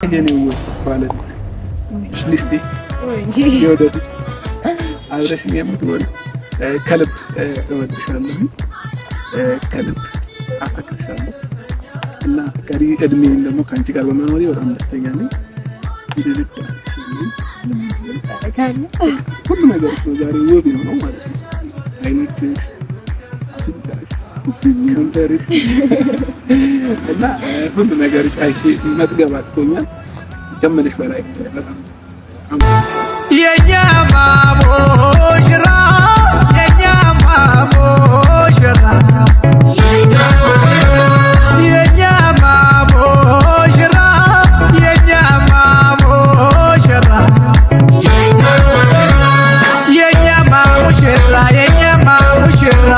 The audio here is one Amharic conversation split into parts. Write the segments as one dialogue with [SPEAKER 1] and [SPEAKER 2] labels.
[SPEAKER 1] የኔው ባለቤት ሽሊስቲ ይወደድ አብረሽኝ የምትኖሪ ከልብ እወድሻለሁ፣ ከልብ አፈቅርሻለሁ እና ቀሪ እድሜን ደግሞ ከአንቺ ጋር በመኖሬ በጣም ደስተኛ ነኝ። ሁሉ ነገር ዛሬ ውብ ነው ማለት ነው። አይኖችሽ፣ አፍንጫሽ፣ ከንፈርሽ እና ሁሉ ነገርሽ አይቼ መጥገብ አጥቶኛል። ከምልሽ በላይ በጣም የኛ ማሞሽራ የኛ ማሞሽራ የኛ ማሞሽራ የኛ ማሞሽራ የኛ ማሞሽራ የኛ ማሞሽራ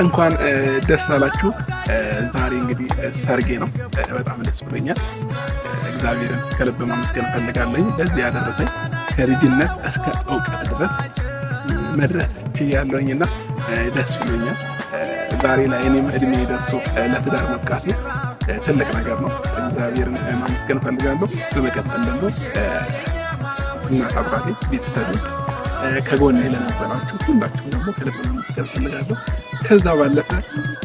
[SPEAKER 1] እንኳን ደስ አላችሁ። ዛሬ እንግዲህ ሰርጌ ነው። በጣም ደስ ብሎኛል። እግዚአብሔርን ከልብ ማመስገን ፈልጋለሁ። ለዚህ ያደረሰኝ ከልጅነት እስከ እውቀት ድረስ መድረስ ችያለሁኝና ደስ ብሎኛል። ዛሬ ላይ እኔም እድሜ ደርሶ ለትዳር መብቃቴ ትልቅ ነገር ነው። እግዚአብሔርን ማመስገን ፈልጋለሁ። በመቀጠል ደግሞ እናት አባቴ፣ ቤተሰቦች፣ ከጎኔ ለነበራችሁ ሁላችሁም ደግሞ ከልብ ማመስገን ፈልጋለሁ። ከዛ ባለፈ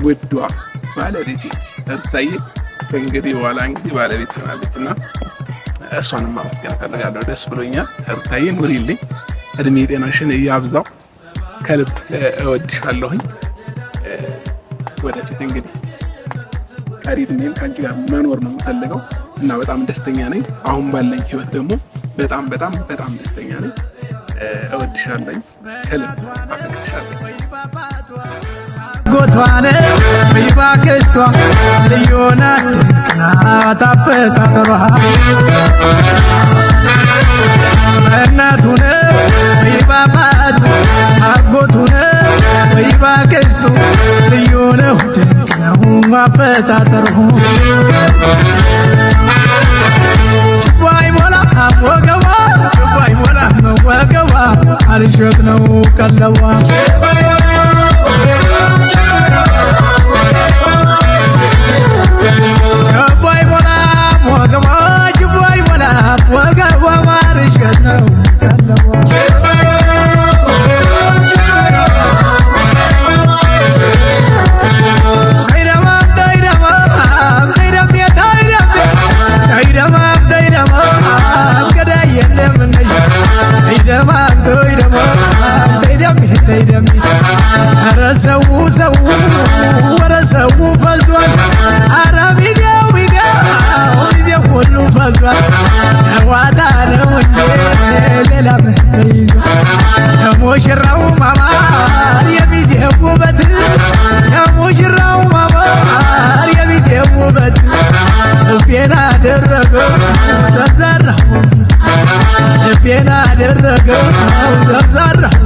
[SPEAKER 1] ውዷ ባለቤቴ እርታዬ ከእንግዲህ በኋላ እንግዲህ ባለቤት ትሆናለችና እሷንም ማመስገን ፈልጋለሁ። ደስ ብሎኛል። እርታዬ ኑሪልኝ፣ እድሜ ጤናሽን እያብዛው። ከልብ እወድሻለሁኝ። ወደፊት እንግዲህ ቀሪ እድሜን ከአንቺ ጋር መኖር ነው የምፈልገው እና በጣም ደስተኛ ነኝ። አሁን ባለኝ ህይወት ደግሞ በጣም በጣም በጣም ደስተኛ ነኝ። እወድሻለሁ፣ ከልብ አፈቅርሻለሁ። ጎቷነ ቢባክስቷ ልዩና ድንቅና ታፈቃተሯ እናቱነ ቢባባቱ አጎቱነ ቢባክስቱ ልዩነው ድንቅ ነው አፈጣጠሩ። ጭባይ ሞላ ወገቧ ጭባይ ሞላ ወገቧ አልሸት ነው ቀለቧ ጭባይ ሞላ ወገቧ ጭባይ ሞላ ወገቧ አልሸት ነው ቀለቧ ሰው ሰው ወረ ሰው ፈዟል። ኧረ ሚዲያው ሚዲያው ሁሉ ፈዟል። ጨዋታ ነው እንጂ ሌላ ምን ተይዟል? የሙሽራው ማማር የሚዜው ውበት የሙሽራው ማማር የሚዜው ውበት ልቤን አደረገው ዘርዘራው ልቤን አደረገው ዘርዘራው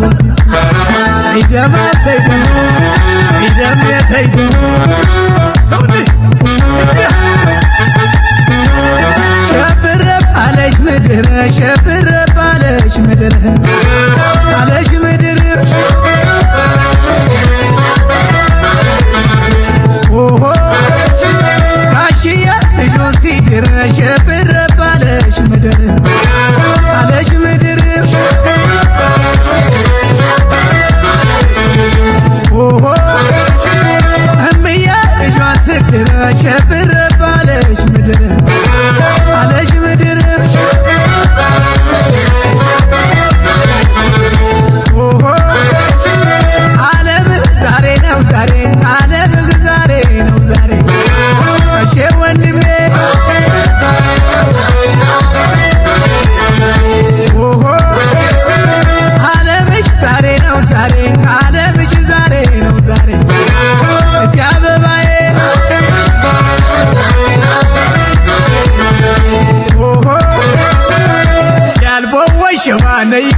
[SPEAKER 1] ሸብረብ አለች ምድር ሸብረብ አለች ምድር አለች ምድር ኦሆ ጋሽዬ ልጁን ሲድር ሸብረብ አለች ምድር አለች ምድር ኦሆ እምዬ ልጇን ስትድር ሸብረብ አለች ምድር አለች ምድር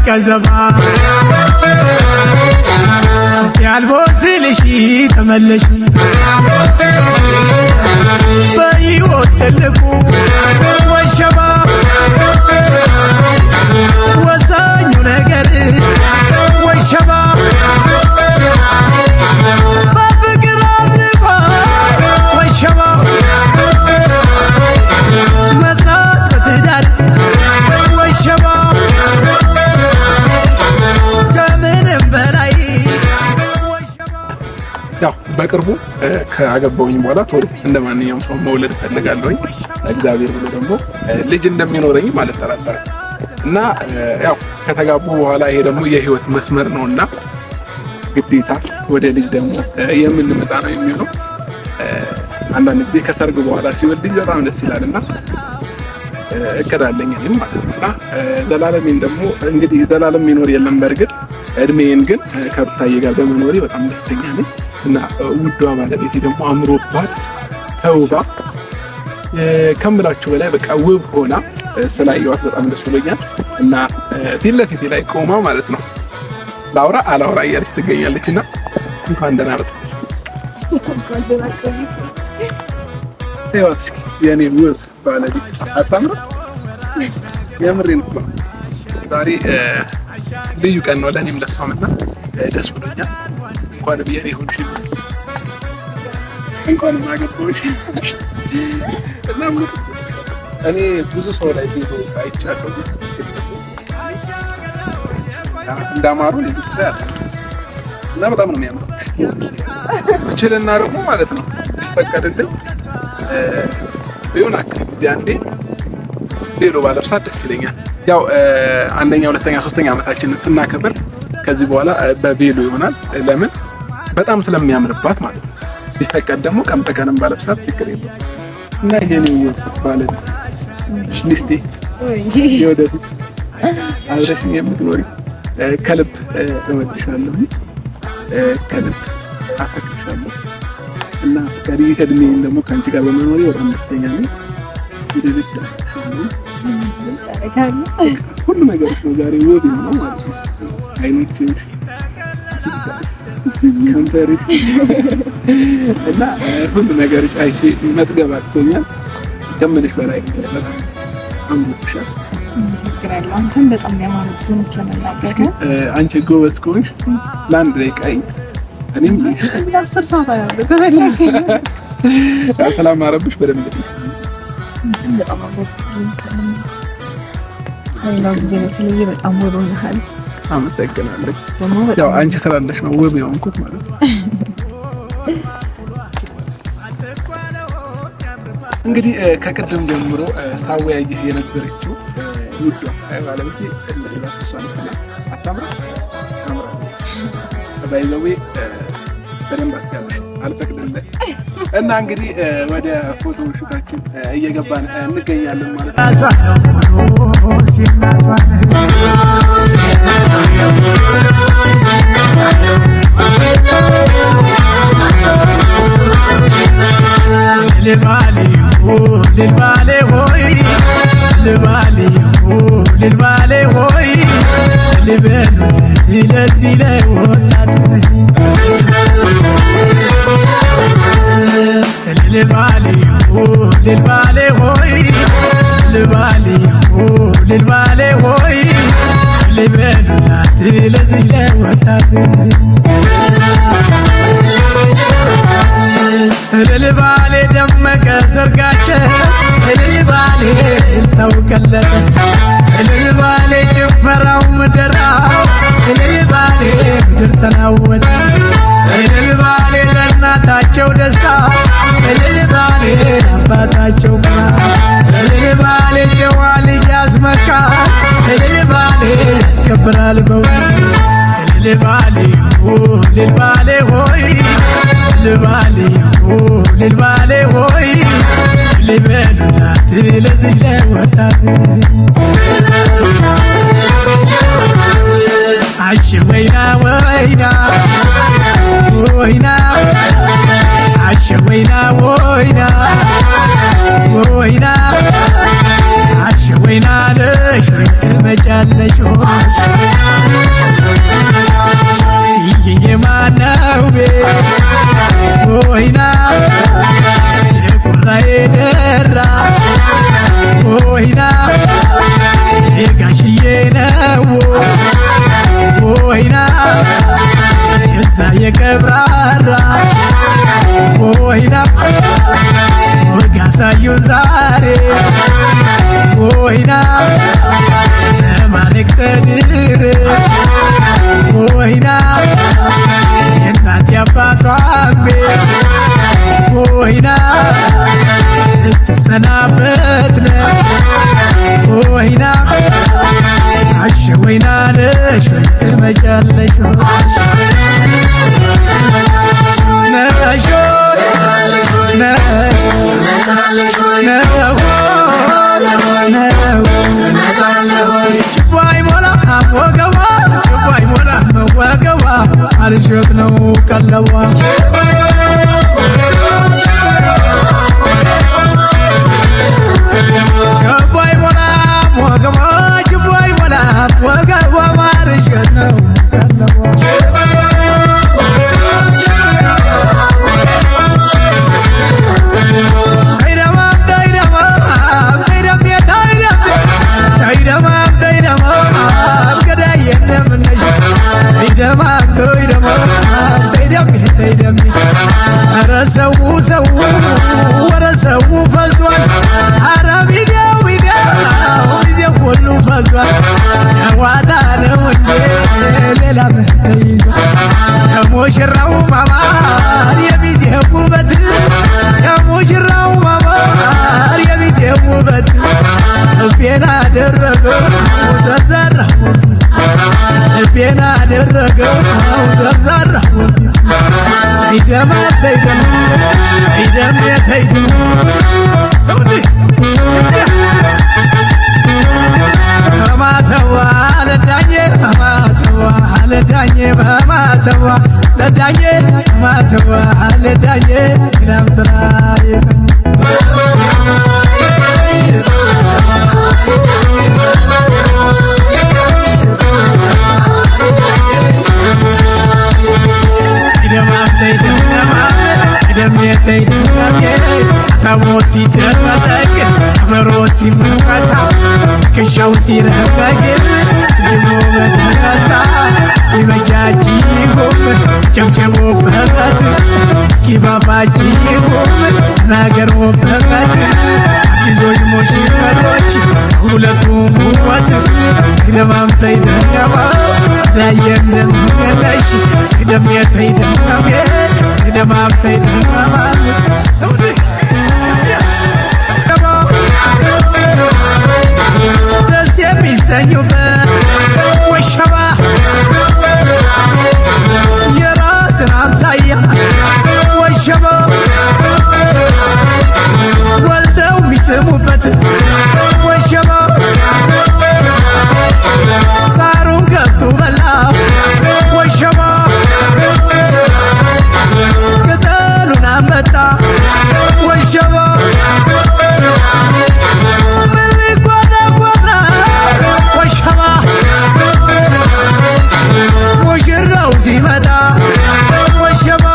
[SPEAKER 2] ቀዘባ ያልቦስልሽ ተመለሽ በሕይወት ትልቁ ወሸባ ወሳኙ ነገር ወሸባ በፍቅር አምልኮ ወሸባ መጽናት በትዳር ወሸባ ከምንም በላይ ወሸባ።
[SPEAKER 1] ያው በቅርቡ ከአገባሁኝ በኋላ ቶሎ እንደማንኛውም ሰው መውለድ ፈልጋለሁኝ። እግዚአብሔር ብሎ ደግሞ ልጅ እንደሚኖረኝ ማለት ተራጠረ እና ያው ከተጋቡ በኋላ ይሄ ደግሞ የህይወት መስመር ነውና ግዴታ ወደ ልጅ ደግሞ የምንመጣ ነው የሚሆነው። አንዳንድ ጊዜ ከሰርግ በኋላ ሲወልድ ልጅ በጣም ደስ ይላልና እቅድ አለኝ እኔም ማለት ነውና ዘላለሜን ደግሞ እንግዲህ ዘላለም ይኖር የለም በእርግጥ እድሜን ግን ከሩታዬ ጋር በመኖሬ በጣም ደስተኛ ነኝ እና ውዷ ባለቤቴ ደግሞ አምሮባት ተውባ ከምላችሁ በላይ በቃ ውብ ሆና ስላየኋት በጣም ደስ ብሎኛል እና ፊት ለፊቴ ላይ ቆማ ማለት ነው ላውራ አላውራ እያለች ትገኛለች እና እንኳን ደህና መጣሽ። እስኪ የኔ ውብ ባለቤት አታምርም? የምሬን እኮ ዛሬ ልዩ ቀን ነው ለእኔም ለሷም እና ደስ ብሎኛል። እንኳን ብየኔ ሆንሽ እንኳን ማገባሽ እና እኔ ብዙ ሰው ላይ ቪዲዮ አይቻለሁ እንዳማሩ ልጅ እና በጣም ነው የሚያምረው። እችልና ደግሞ ማለት ነው ይፈቀድልኝ ቢሆን አክል ያንዴ ቬሎ ባለብሳት ደስ ይለኛል። ያው አንደኛ፣ ሁለተኛ፣ ሶስተኛ ዓመታችንን ስናከብር ከዚህ በኋላ በቬሎ ይሆናል። ለምን በጣም ስለሚያምርባት ማለት ነው። ቢፈቀድ ደግሞ ቀን በቀንም ባለብሳት ችግር የለም እና ይሄን ባለ ሚስቴ የወደፊት አብረሽኝ የምትኖሪ ከልብ እወድሻለሁ፣ ከልብ አፈቅርሻለሁ እና ቀሪ እድሜን ደግሞ ከአንቺ ጋር በመኖሬ በጣም ደስተኛ ነኝ። ሁሉ ነገር ነው ዛሬ ውብ ነው ማለት ነው። አይኖችሽ፣ ከንፈርሽ እና ሁሉ ነገርሽ አይቼ መጥገብ አጥቶኛል። ከምልሽ በላይ አምሮብሻል።
[SPEAKER 3] አንተም በጣም ያማረብኝ ስለመናገር
[SPEAKER 1] አንቺ ጎበዝ ከሆንሽ ለአንድ ደቂቃ እኔም
[SPEAKER 3] ለአስር ሰዓት አያለሁ ተበላሽ
[SPEAKER 1] ስላማረብሽ በደንብ
[SPEAKER 3] በጣም አምሮብኝ ሌላው ጊዜ በተለየ በጣም ውብ ሆነሃል።
[SPEAKER 1] አመሰግናለሁ። ያው አንቺ ስላለሽ ነው ውብ የሆንኩት ማለት ነው። እንግዲህ ከቅድም ጀምሮ ሳወያይህ የነበረችው ውዷ ባለቤቴ እሷን አታምራ ባይዘዌ በደንብ አትያለሽ አልፈቅድልህ እና እንግዲህ ወደ ፎቶ ሹታችን እየገባን እንገኛለን ማለት ነው። ልልባሌ ሆይ ልልባሌ ሆይ ልበሉለት ለዚህ ላይ ወጣት ልልባሌ ሆይ ልልባሌ ሆይ ልበሉላት ለዚህ ላይ ወጣት ልልባሌ ደመቀ ሰርጋቸው ልልባሌ ታውቀለጠ ልልባሌ ጭፈራው ምድራው ልልባሌ ምድር ተናወጠ ልልባሌ ለእናታቸው ደስታ ልልባሌ አባታቸው ብራ ልልባሌ ጨዋ ልጅ ያስመካ ልልባሌ ያስከብራል በእውነት ልልባሌ ሆይ ልልባሌ ሆይ ልበሉላት ለዚህ ወጣት አሽ ወይና አሽ ወይና አሽ ወይና ለሽ ትመጫለሽ
[SPEAKER 2] የቀብራራ ወይና ወግ ያሳዩን ዛሬ ወይና ለማለቅ ተድረስ ወይና የእናት ያባቷን ቤት ወይና ልትሰናበት ነሽ ወይና አሸ ወይና ነሽ ትመጫለሽ ነሽ ነሽ ጭባይ ሞላ ወገቧ ጭባይ ሞላ ወገቧ አልሸት ነው ቀለቧ ጭባይ ሞላ ወገቧ ጭባይ ሞላ ወገቧ አልሸት ነው ቀለቧ ሰው ወረ ሰው ፈዟል ኧረ ቢገው ጊዜ ሁሉ ፈዟል ጨዋታ ነው እንጂ ሌላ ምን ተይዟል የሙሽራው ማማር የሚዜው ውበት የሙሽራው ማማር የሚዜው ውበት ልቤን አደረገው ዘርዛራ ልቤን አደረገው ዘርዛራ አይደማ ተይደም አይደም ተይደም በማተዋ ለዳኜ በማተዋ ለዳኜ በማተዋ ለዳኜ በማተዋ ለዳኜ ግዳም ስራ ተሞሲ ደመለቅ አበሮ ሲመታ ክሻው ሲረጋግ ጅሞ በደስታ እስኪ በጃጂ ጎም ጨብጨቦ በበት እስኪ ባባጂ ጎም ናገሮ በበት አዲሶች ሙሽሮች ሁለቱም ውበት ግደማም ተይደማ ላየንም ገለሽ ግደም የተይደማ ግደማም ተይደማ ደስ የሚሰኙበት ወሸባ የራስን አምሳያ ወሸባ ወልደው የሚስሙበት ወሸባ ሳሩን ገብቶ በላው ወሸባ ቅጠሉን አመጣ ወሸባ ሲመጣ ወሸባ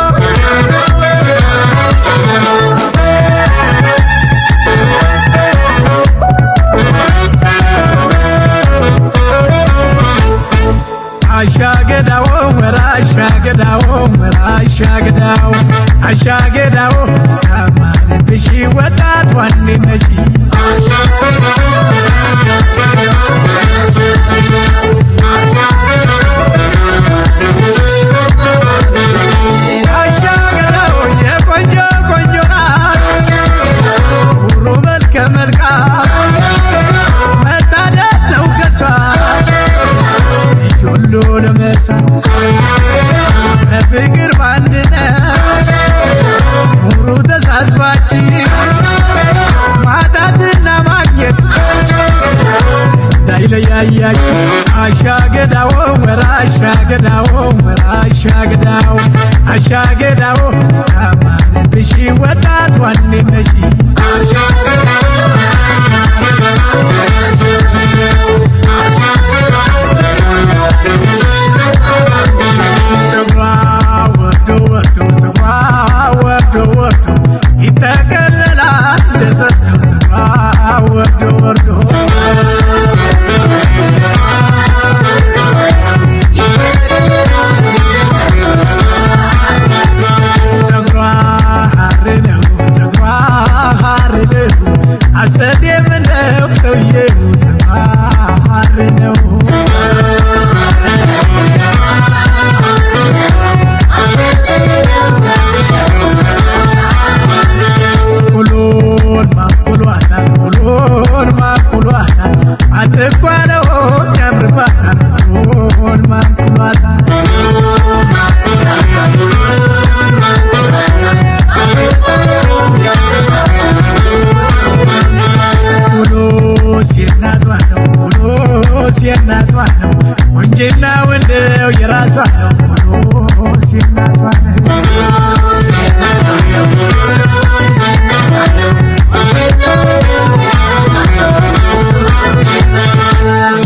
[SPEAKER 2] አሻገዳው ወራሻገዳው ወራሻገዳው አሻገዳው አማንብሽ ወጣት ዋንነሽ አሻገዳው የቆንጆ ቆንጆ ናት ሁሉ መልከ መልካም መታደል ነው ከሷ ሁሉ ለመሳ በፍቅር ባንድነት ኑሩ ተሳስባችሁ ማጣትና ማግኘት እንዳይለያያችሁ አሻገዳው ወራሻገዳው ወራሻገዳው አሻገዳው አማንብሽ ወጣት ዋንነሽ ይጠቀለላል እንደሰጠው ወርዶ ወርዶ ሂድና ወንደው የራሷ ነው ሲናቷ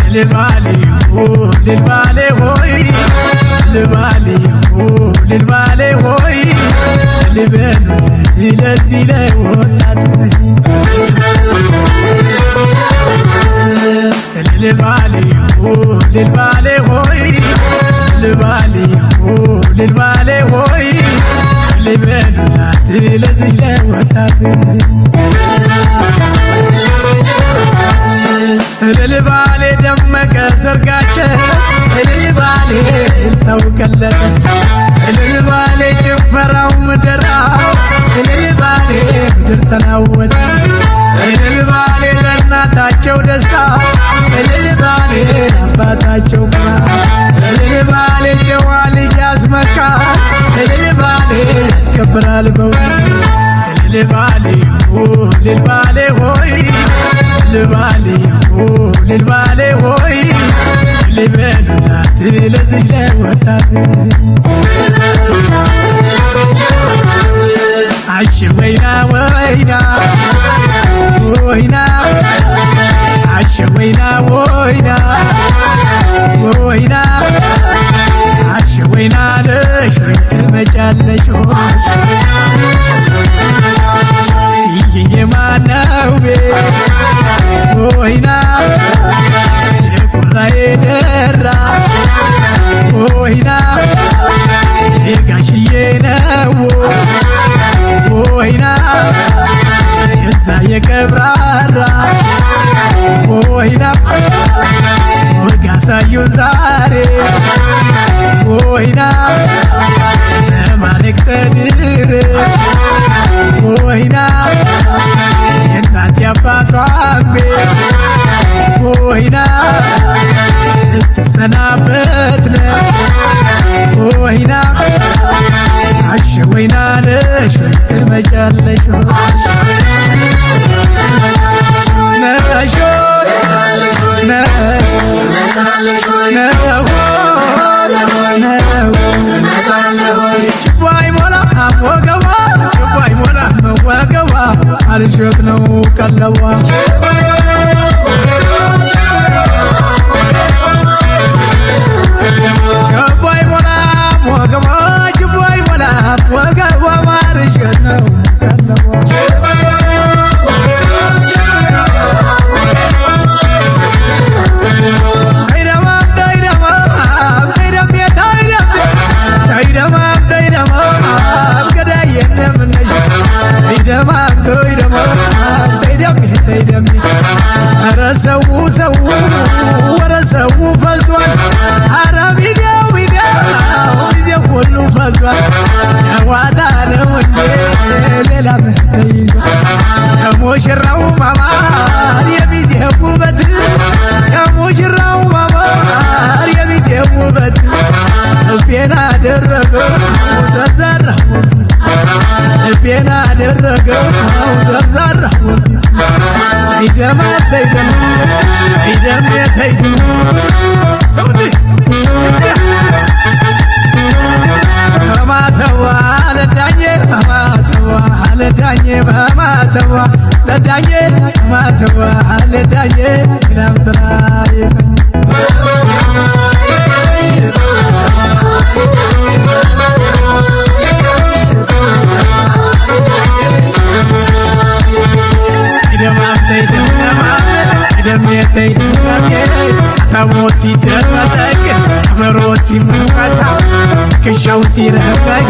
[SPEAKER 2] ልልባሌ ሆይ ልልባሌ ሆይ ልበሉለት ለዚህ ለወጣት ልልባሌ ሆይ ልልባሌ ሆይ ልበሉላት ለዚህ ለወጣት ልልባሌ ደመቀ ሰርጋቸው ልልባሌ ታውቀለጠ ልልባሌ ጭፈራው ምድራው ልልባሌ ምድር ተናወጠ ልልባሌ ለእናታቸው ደስታ ልልባሌ አባታቸው ኩራ ልልባሌ ጨዋ ልጅ ያስመካ ልልባሌ ያስከብራል በእውነት ልልባሌ ሆይ ልልባሌ ሆይ ልበሉላት ለዚህ ለወጣት አሽ ወይና አሽ ወይና አሽ ወይና ለሽ ትመጫለሽ የማነው ቤት ወይና የቁራዬ ደራ ወይና የጋሽዬ ነው ወይና የዛ የቀብራራ ወይና ወጋሳዩን ዛሬ ወይና ለማለቅ ተድረስ ወይና የእናት ያባቷን ቤት ወይና ልትሰናበት ነሽ ወይና አሽ ወይና ነሽ ትመጫለሽ ነሽ ወገቧ አልሸት ነው ቀለቧ ችቦ አይሞላም ወገቧ አልሸት ነው ቀለቧ ሰው ወረ ሰው ፈዟል አረብ ጊዜ ሁሉ ፈዟል ጨዋታ ነው እንጂ ሌላ ምን ተይዟል የሙሽራው ማማር የሚዜው ውበት የሙሽራው ማማር የሚዜው ውበት ልቤን አደረገው ዘርዘራሁ ልቤን አደረገው ዘርዘራሁ ለዳኜ ግዳም ስራ ታሞ ሲደረግ አብሮ ሲመታ ክሻው ሲረጋግ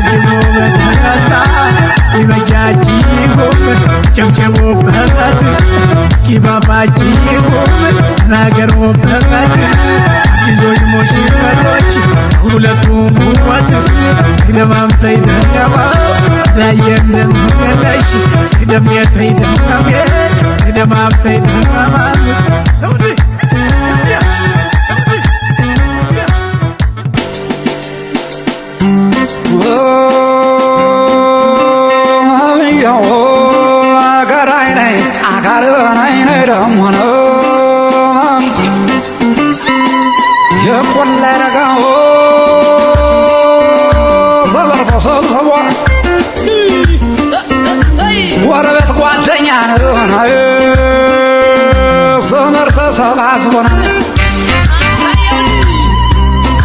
[SPEAKER 2] እጅሞ በደስታ እስኪ በጃጂ ጎም ጨብጨቦበት እስኪ ባባጂ ጎም ተናገሮበት አዲሶች ሙሽሮች ሁለቱም ውበት ግደማምተይ ደገባ ዳየንም ገለሽ ግደምየተይ ደገሜ ግደማምተይ ደገባ
[SPEAKER 4] የቆላ ረጋው ሰበር ተሰብስቦ ጎረቤት ጓደኛ ዘመድ ተሰባስቦ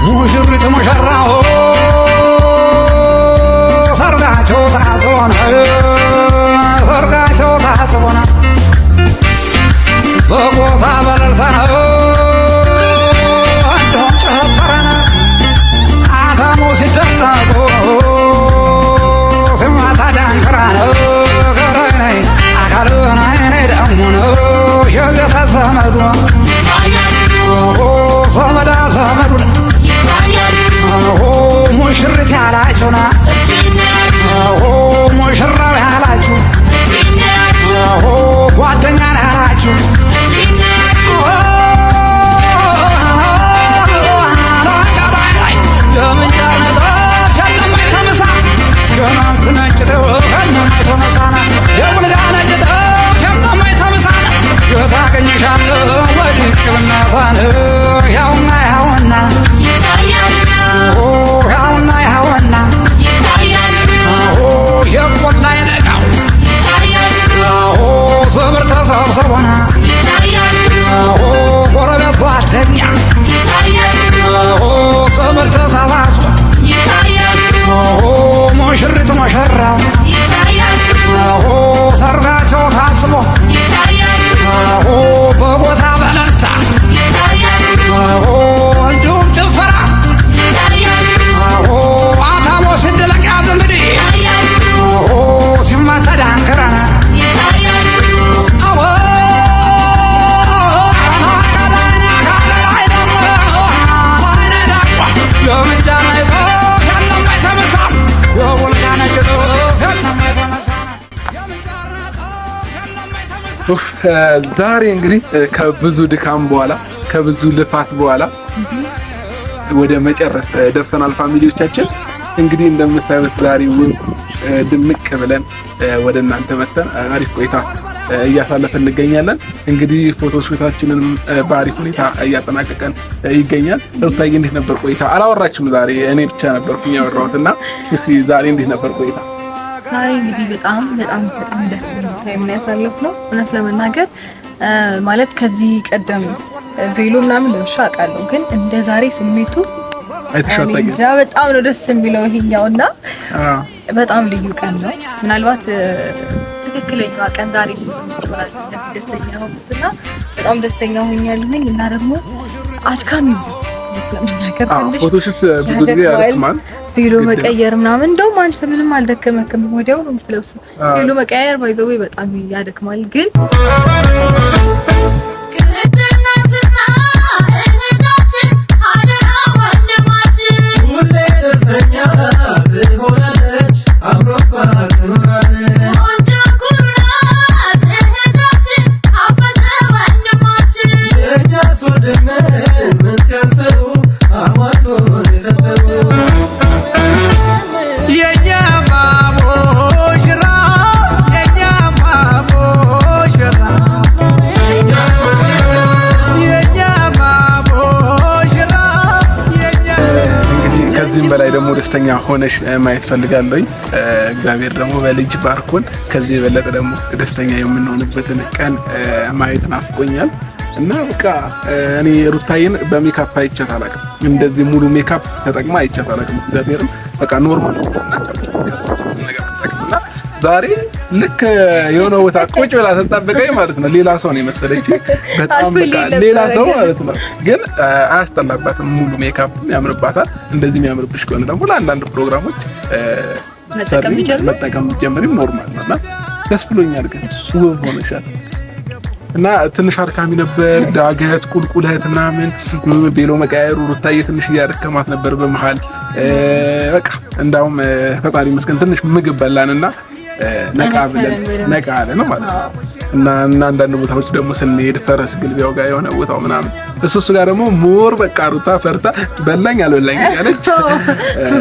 [SPEAKER 4] ሙሽሪት ሙሽራው ሰርጋቸው ታስቦ ሰርጋቸው ታስቦ በቦታ በለልታ እንደውም ጨፈረና አታሞ ሲደነቁ ስማታ ዳንክራ ገረነይ አካልናይኔ ደሞ ነው የቤተ ዘመዱ ዘመዳ ዘመዱ ሙሽሪት ያላችሁና ሙሽራው ያላችሁ ጓደኛ ያላችሁ ጎረቤት ጓደኛ ዘመድ ተሰባስቦ ሙሽሪት ሙሽራው ሰርጋቸው ታስቦ በቦታ በለልታ እንዲሁም ጭፈራ አታሞ ሲደለቅ ያዝ እንግዲህ ሲመታ ዳንክራ
[SPEAKER 1] ዛሬ እንግዲህ ከብዙ ድካም በኋላ ከብዙ ልፋት በኋላ ወደ መጨረስ ደርሰናል። ፋሚሊዎቻችን እንግዲህ እንደምታዩት ዛሬ ድምቅ ብለን ወደ እናንተ መተን አሪፍ ቆይታ እያሳለፈን እንገኛለን። እንግዲህ ፎቶ ሹታችንን በአሪፍ ሁኔታ እያጠናቀቀን ይገኛል። ሩታዬ እንዴት ነበር ቆይታ? አላወራችም ዛሬ እኔ ብቻ ነበርኩኝ ያወራሁትና እስኪ ዛሬ እንዴት ነበር ቆይታ?
[SPEAKER 3] ዛሬ እንግዲህ በጣም ደስ የሚል ታይም ነው ያሳለፍነው። እውነት ለመናገር ማለት ከዚህ ቀደም ቬሎ ምናምን ለብሻ አውቃለሁ፣ ግን እንደ ዛሬ ስሜቱ እንጃ በጣም ነው ደስ የሚለው ይሄኛውና በጣም ልዩ ቀን ነው። ምናልባት ትክክለኛዋ ቀን ዛሬ ስለሆነ ደስተኛ ሆንኩትና በጣም ደስተኛ ሆኛለሁኝ እና ደግሞ አድካሚ ነው ስለምናገር ትንሽ
[SPEAKER 1] ፎቶሽስ ብዙ ጊዜ ያደክማል።
[SPEAKER 3] ቬሎ መቀየር ምናምን እንደውም አንተ ምንም አልደከመክም፣ ወዲያው ነው የምትለብሰው። ቬሎ መቀየር ባይዘው በጣም ያደክማል ግን
[SPEAKER 1] በላይ ደግሞ ደስተኛ ሆነሽ ማየት ፈልጋለሁኝ። እግዚአብሔር ደግሞ በልጅ ባርኮን ከዚህ የበለጠ ደግሞ ደስተኛ የምንሆንበትን ቀን ማየት ናፍቆኛል እና በቃ እኔ ሩታዬን በሜካፕ አይቻት አላውቅም። እንደዚህ ሙሉ ሜካፕ ተጠቅማ አይቻት አላውቅም። እግዚአብሔርም በቃ ኖርማል ነገር ተጠቅምና ዛሬ ልክ የሆነ ቦታ ቁጭ ብላ ተጣበቀኝ ማለት ነው። ሌላ ሰው ነው የመሰለች በጣም በቃ ሌላ ሰው ማለት ነው። ግን አያስጠላባትም። ሙሉ ሜካፕ ያምርባታል። እንደዚህ የሚያምርብሽ ከሆነ ደግሞ ለአንዳንድ ፕሮግራሞች መጠቀም ጀምሪም ኖርማል ነውና ደስ ብሎኛል። ግን ውብ ሆነሻል እና ትንሽ አድካሚ ነበር። ዳገት ቁልቁለት ምናምን ቬሎ መቀያየሩ ሩታዬ ትንሽ እያደከማት ነበር በመሃል። በቃ እንዳውም ፈጣሪ መስገን ትንሽ ምግብ በላንና ነቃ አለ ነው ማለት ነው። እና አንዳንድ ቦታዎች ደግሞ ስንሄድ ፈረስ ግልቢያው ጋር የሆነ ቦታው ምናምን እሱ ጋር ደግሞ ሞር በቃ ሩታ ፈርታ በላኝ አልበላኝ ያለች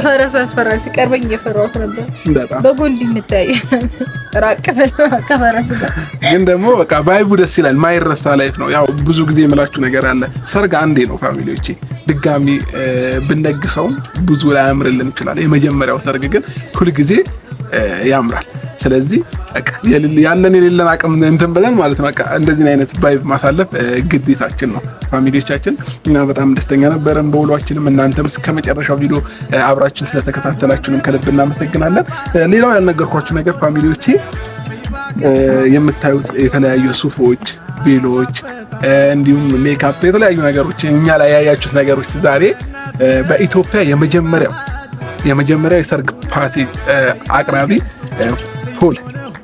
[SPEAKER 3] ፈረሱ ያስፈራል። ሲቀርበኝ እየፈራሁት ነበር።
[SPEAKER 1] በጣም
[SPEAKER 3] በጎልድ እንታይ ራቅ ከፈረሱ ጋር
[SPEAKER 1] ግን ደግሞ በቃ ቫይቡ ደስ ይላል። ማይረሳ ላይፍ ነው። ያው ብዙ ጊዜ የምላችሁ ነገር አለ። ሰርግ አንዴ ነው ፋሚሊዎቼ። ድጋሚ ብንደግሰው ብዙ ላይ ያምርልን ይችላል። የመጀመሪያው ሰርግ ግን ሁል ጊዜ ያምራል። ስለዚህ በቃ ያለን የሌለን አቅም እንትን ብለን ማለት ነው በቃ እንደዚህ አይነት ቫይብ ማሳለፍ ግዴታችን ነው ፋሚሊዎቻችን። እና በጣም ደስተኛ ነበርን በውሏችንም። እናንተም እስከ መጨረሻው ቪዲዮ አብራችን ስለተከታተላችሁንም ከልብ እናመሰግናለን። ሌላው ያልነገርኳችሁ ነገር ፋሚሊዎቼ የምታዩት የተለያዩ ሱፎች፣ ቬሎች እንዲሁም ሜካፕ የተለያዩ ነገሮች እኛ ላይ ያያችሁት ነገሮች ዛሬ በኢትዮጵያ የመጀመሪያው የሰርግ ፓኬጅ አቅራቢ ፖል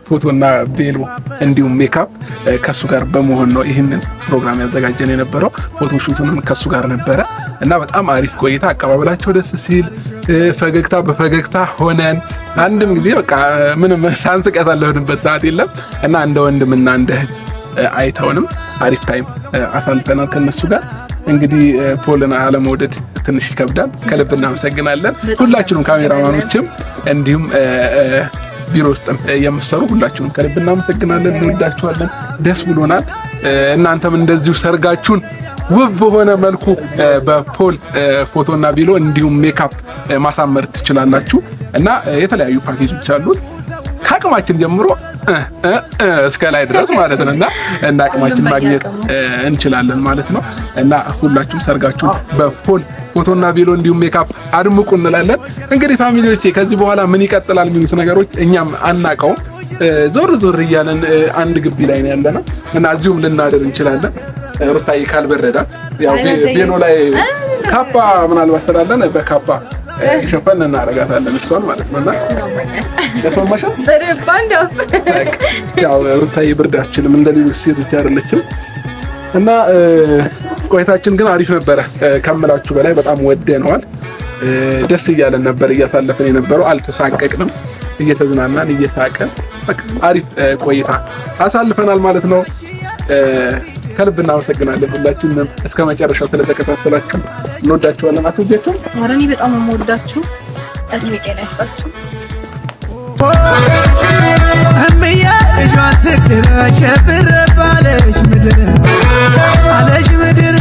[SPEAKER 1] ፎቶና ቬሎ እንዲሁም ሜካፕ ከሱ ጋር በመሆን ነው ይህንን ፕሮግራም ያዘጋጀን የነበረው። ፎቶሹትንም ከሱ ጋር ነበረ እና በጣም አሪፍ ቆይታ፣ አቀባበላቸው ደስ ሲል ፈገግታ በፈገግታ ሆነን አንድም ጊዜ በቃ ምንም ሳንስቅ ያሳለፍንበት ሰዓት የለም እና እንደ ወንድምና እንደ እህት አይተውንም አሪፍ ታይም አሳልፈናል ከነሱ ጋር። እንግዲህ ፖልን አለመውደድ ትንሽ ይከብዳል። ከልብ እናመሰግናለን ሁላችሁንም ካሜራማኖችም እንዲሁም ቢሮ ውስጥም የምትሰሩ ሁላችሁንም ከልብ እናመሰግናለን። እንወዳችኋለን። ደስ ብሎናል። እናንተም እንደዚሁ ሰርጋችሁን ውብ በሆነ መልኩ በፖል ፎቶና ቪዲዮ እንዲሁም ሜካፕ ማሳመር ትችላላችሁ እና የተለያዩ ፓኬጆች አሉት ከአቅማችን ጀምሮ እስከ ላይ ድረስ ማለት ነው እና እንደ አቅማችን ማግኘት እንችላለን ማለት ነው እና ሁላችሁም ሰርጋችሁን በፖል ፎቶና ቪዲዮ እንዲሁም ሜካፕ አድምቁ እንላለን። እንግዲህ ፋሚሊዎቼ ከዚህ በኋላ ምን ይቀጥላል የሚሉት ነገሮች እኛም አናውቀውም። ዞር እያለን አንድ ግቢ ላይ ነው ያለነው እና እዚሁም ልናደር እንችላለን። ሩታዬ ካልበረዳት ያው ቬሎ ላይ ካፓ ምናልባት ስላለን በካፓ ሸፈን እናረጋታለን እሷን ማለት ነውና ለሶማሻ ያው ሩታዬ ብርዳችንም እንደሌሎች ሴቶች አይደለችም እና ቆይታችን ግን አሪፍ ነበረ ከምላችሁ በላይ በጣም ወደነዋል። ደስ እያለን ነበር እያሳለፈን የነበረው። አልተሳቀቅንም፣ እየተዝናናን እየሳቀን በቃ አሪፍ ቆይታ አሳልፈናል ማለት ነው። ከልብ እናመሰግናለን ሁላችንም እስከ መጨረሻው ስለተከታተላችሁ። እንወዳችኋለን። አትወጃችሁ?
[SPEAKER 3] ኧረ እኔ በጣም የምወዳችሁ። እድሜ ጤና ይስጣችሁ።
[SPEAKER 2] እምዬ ልጇ ስትል ሸብር ባለች ምድር አለች ምድር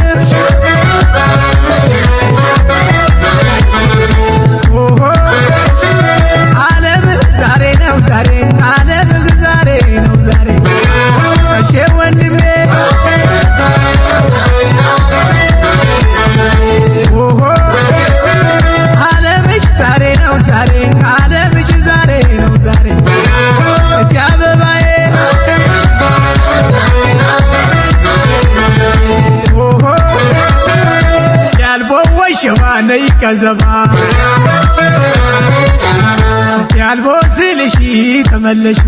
[SPEAKER 2] ዓለም ዛሬ ነው ዛሬ ዓለም ዛሬ ነው ዛሬ እሺ ወንድሜ ዓለምሽ ዛሬ ነው ዛሬ ዓለምሽ ዛሬ ነው ዛሬ አበባዬ ያልቦ ሸዋ ነይ ከዘባ ያልቦ ስልሽ ተመለሽ